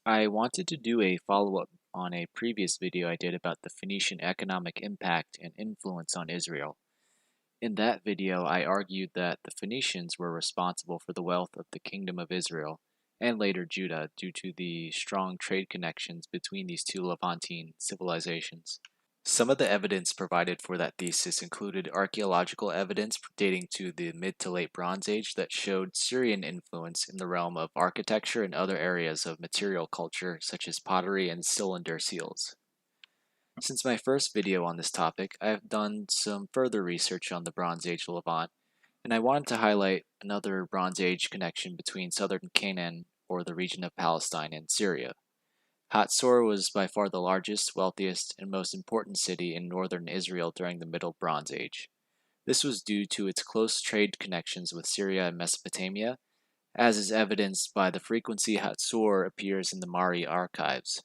I wanted to do a follow-up on a previous video I did about the Phoenician economic impact and influence on Israel. In that video, I argued that the Phoenicians were responsible for the wealth of the Kingdom of Israel and later Judah due to the strong trade connections between these two Levantine civilizations. Some of the evidence provided for that thesis included archaeological evidence dating to the mid to late Bronze Age that showed Syrian influence in the realm of architecture and other areas of material culture such as pottery and cylinder seals. Since my first video on this topic, I have done some further research on the Bronze Age Levant, and I wanted to highlight another Bronze Age connection between southern Canaan, or the region of Palestine, and Syria. Hatzor was by far the largest, wealthiest, and most important city in northern Israel during the Middle Bronze Age. This was due to its close trade connections with Syria and Mesopotamia, as is evidenced by the frequency Hatzor appears in the Mari archives.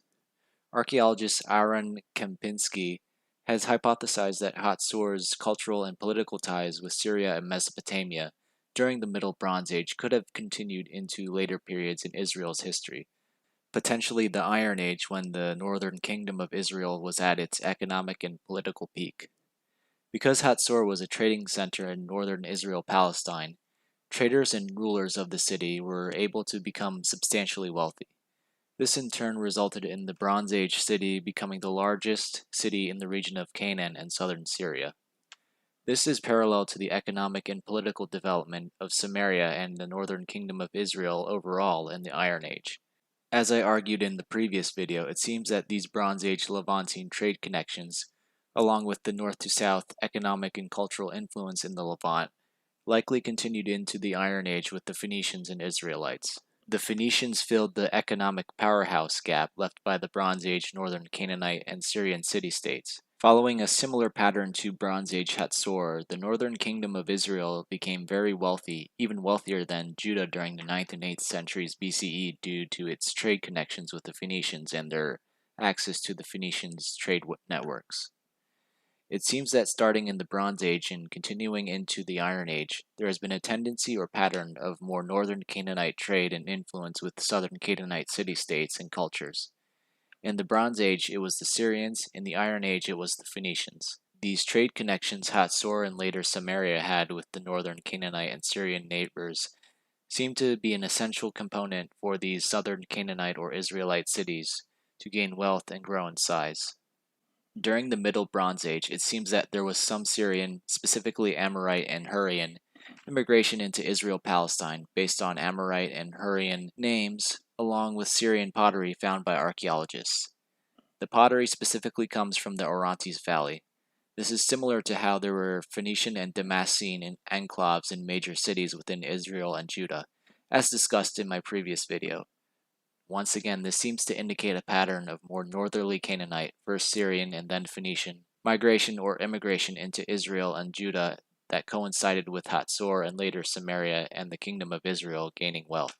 Archaeologist Aaron Kempinski has hypothesized that Hatzor's cultural and political ties with Syria and Mesopotamia during the Middle Bronze Age could have continued into later periods in Israel's history, potentially the Iron Age when the northern kingdom of Israel was at its economic and political peak. Because Hatzor was a trading center in northern Israel-Palestine, traders and rulers of the city were able to become substantially wealthy. This in turn resulted in the Bronze Age city becoming the largest city in the region of Canaan and southern Syria. This is parallel to the economic and political development of Samaria and the northern kingdom of Israel overall in the Iron Age. As I argued in the previous video, it seems that these Bronze Age Levantine trade connections, along with the north to south economic and cultural influence in the Levant, likely continued into the Iron Age with the Phoenicians and Israelites. The Phoenicians filled the economic powerhouse gap left by the Bronze Age northern Canaanite and Syrian city-states. Following a similar pattern to Bronze Age Hatzor, the northern kingdom of Israel became very wealthy, even wealthier than Judah during the 9th and 8th centuries BCE due to its trade connections with the Phoenicians and their access to the Phoenicians' trade networks. It seems that starting in the Bronze Age and continuing into the Iron Age, there has been a tendency or pattern of more northern Canaanite trade and influence with southern Canaanite city-states and cultures. In the Bronze Age, it was the Syrians. In the Iron Age, it was the Phoenicians. These trade connections Hatzor and later Samaria had with the northern Canaanite and Syrian neighbors seem to be an essential component for these southern Canaanite or Israelite cities to gain wealth and grow in size. During the Middle Bronze Age, it seems that there was some Syrian, specifically Amorite and Hurrian, immigration into Israel-Palestine based on Amorite and Hurrian names, along with Syrian pottery found by archaeologists. The pottery specifically comes from the Orontes Valley. This is similar to how there were Phoenician and Damascene enclaves in major cities within Israel and Judah, as discussed in my previous video. Once again, this seems to indicate a pattern of more northerly Canaanite, first Syrian and then Phoenician, migration or immigration into Israel and Judah that coincided with Hatzor and later Samaria and the Kingdom of Israel gaining wealth.